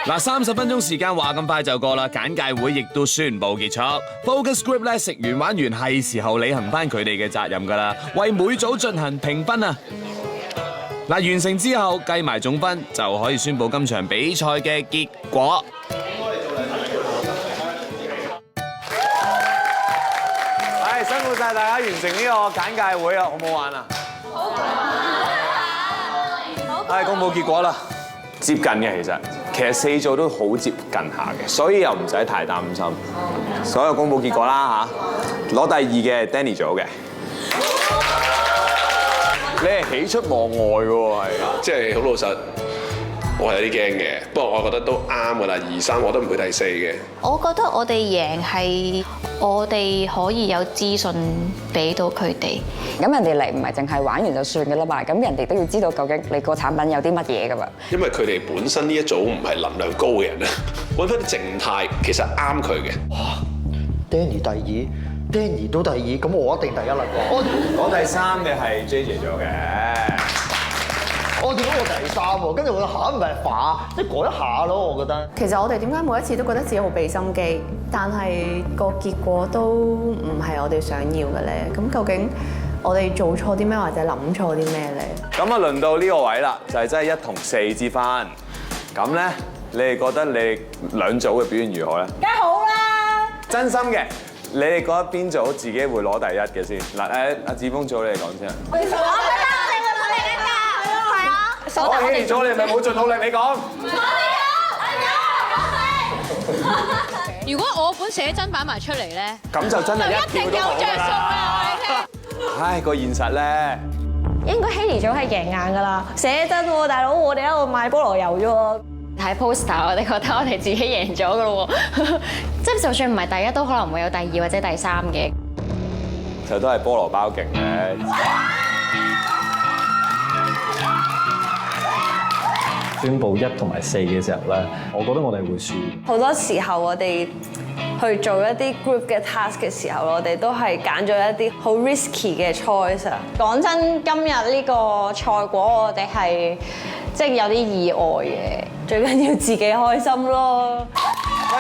嗱，30分鐘時間話咁快就過啦，簡介會亦都宣布結束。Focus Group 咧食完玩完係時候履行翻佢哋嘅責任㗎啦，為每組進行評分啊！嗱，完成之後計埋總分就可以宣布今場比賽嘅結果。係辛苦晒大家完成呢個簡介會啊，好唔好玩啊？好玩！係公佈結果啦，接近嘅其實4組都好接近下嘅，所以又唔使太擔心。所有公佈結果啦嚇，攞第2嘅 Danny 組嘅。你係喜出望外嘅喎，係即係好老實，我係有啲驚嘅。不過我覺得都啱㗎啦，2、3我都唔會第4嘅。我覺得我哋贏係我哋可以有資訊俾到佢哋。咁人哋嚟唔係淨係玩完就算嘅啦嘛，咁人哋都要知道究竟你個產品有啲乜嘢㗎嘛。因為佢哋本身呢一組唔係能量高嘅人啊，揾翻啲靜態其實啱佢嘅。哇 ，Danny 第2 ，Danny 都第2，咁我一定第1啦啩。攞第3嘅係 JJ 組嘅。我點解我第3喎？跟住我嚇唔係化，即係改一下咯，我覺得。其實我哋點解每一次都覺得自己好俾心機，但係個結果都唔係我哋想要嘅咧？咁究竟我哋做錯啲咩，或者諗錯啲咩咧？咁啊，輪到呢個位啦，就係真係1同4之分。咁咧，你哋覺得你哋兩組嘅表現如何咧？梗係好啦！真心嘅，你哋覺得邊組自己會攞第1嘅先？嗱，阿子峰組你哋講先啊。我覺得我哋會攞第1㗎，係啊！我希咗你咪冇盡努力，你講。如果我本寫真擺埋出嚟咧，咁就真係一定有票都冇着數㗎啦。啦！唉，個現實咧，應該Haley組係贏硬㗎啦，寫真喎，大佬，我哋喺度賣菠蘿油啫喎。睇 poster， 我哋覺得我哋自己贏咗㗎咯喎，即係就算唔係第1，都可能會有第2或者第3嘅。就都係菠蘿包勁嘅。宣布1同埋4嘅時候咧，我覺得我哋會輸。好多時候我哋去做一啲 group 嘅 task 嘅時候，我哋都係揀咗一啲好 risky 嘅 choice 啊。講真，今日呢個賽果我哋係即係有啲意外嘅，最緊要自己開心咯。喂，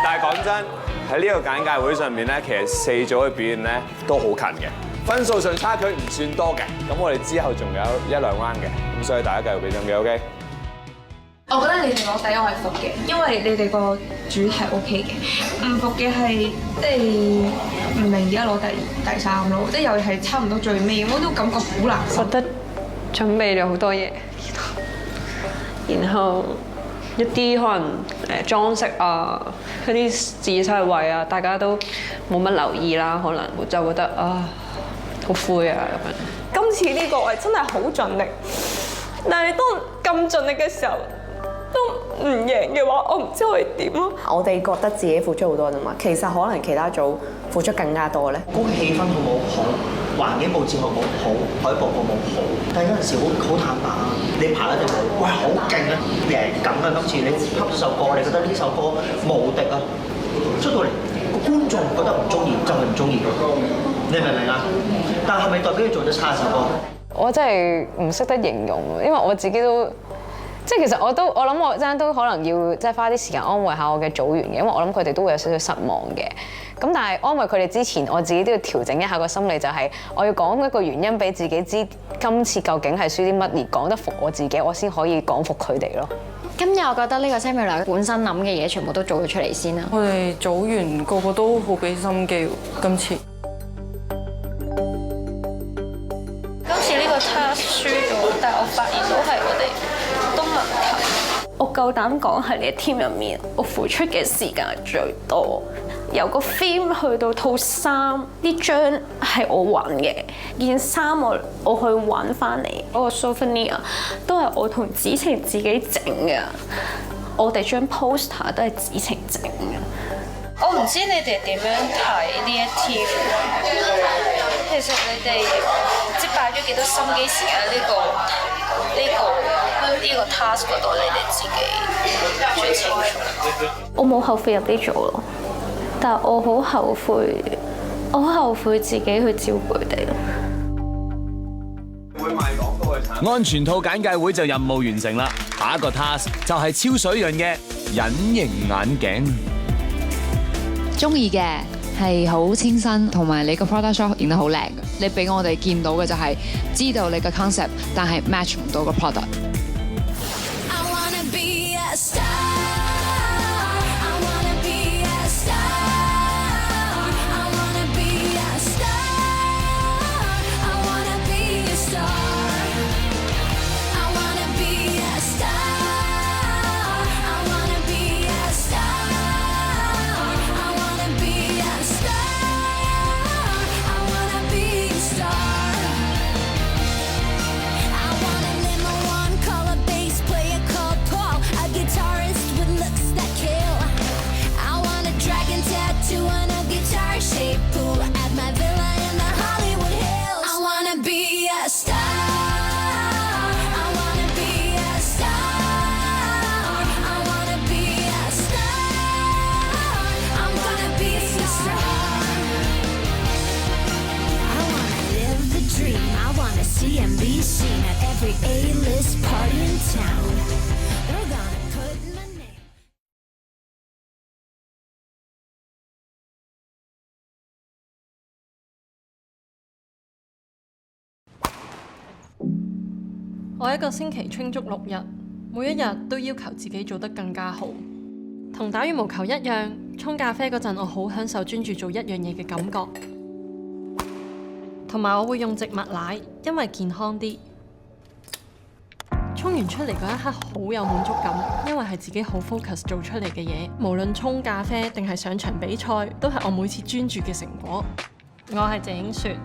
但係講真，喺呢個簡介會上面咧，其實4組嘅表現咧都好近嘅，分數上差距唔算多嘅。咁我哋之後仲有1、2 round 嘅，咁所以大家繼續俾心機 ，OK？ 我覺得你哋攞第1我係服嘅，因為你哋個主題 OK 嘅。唔服嘅係即係唔明點解攞第2、第3咯，即係又係差唔多最尾，我都感覺好難受。覺得準備咗好多嘢，然後一啲可能裝飾啊，嗰啲字細位啊，大家都冇乜留意啦，可能就覺得啊好灰啊咁樣。今次呢個係真係好盡力，但係當咁盡力嘅時候都唔贏嘅話，我唔知可以點咯。我哋覺得自己付出好多啫嘛，其實可能其他組付出更加多咧。嗰個氣氛好冇好，環境佈置好冇好，海報好冇好，但係有陣時好坦白啊！你排一隻舞，喂好勁啊，贏緊啊！今次你拍咗首歌，你覺得呢首歌無敵啊，出到嚟個觀眾覺得唔中意，就係唔中意。你明唔明啊？但係咪代表你做得差首歌？我真係唔識得形容，因為我自己都即係其實我諗我真係都可能要即係花啲時間安慰下我嘅組員嘅，因為我諗佢哋都會有少少失望嘅。咁但係安慰佢哋之前，我自己都要調整一下個心理，就係我要講一個原因俾自己知，今次究竟係輸啲乜，而講得服我自己，我先可以講服佢哋咯。今日我覺得呢個 seminar 本身諗嘅嘢全部都做咗出嚟先啦。我哋組員個個都好俾心機喎，今次。今次呢個 task 輸咗，但係我發現到係我哋都問題。我夠膽講係你嘅 team 入面，我付出嘅時間係最多。由個 theme 去到套衫，呢張係我揾嘅，件衫我去揾翻嚟，嗰個 souvenir 都係我同子晴自己整嘅。我哋張 poster 都係子晴整嘅。我唔知你哋點樣睇呢一 team。其實你哋唔知擺咗幾多心機時間呢個 task 嗰度，你哋自己最清楚。我冇後悔入啲組咯，但係我好後悔，我好後悔自己去照顧佢哋。安全套簡介會就任務完成啦，下一個 task 就係超水潤嘅隱形眼鏡。中意嘅係好清新，同埋你個 product shot 影得好靚。你俾我哋見到嘅就係知道你嘅 concept， 但係 match 唔到個 product。我一個星期 train 足6日，每一日都要求自己做得更加好。同打羽毛球一樣，沖咖啡嗰陣我好享受專注做一樣嘢嘅感覺。同埋我會用植物奶，因為健康啲。沖完出嚟嗰一刻好有滿足感，因為係自己好 focus 做出嚟嘅嘢。無論沖咖啡定係上場比賽，都係我每次專注嘅成果。我係謝影雪。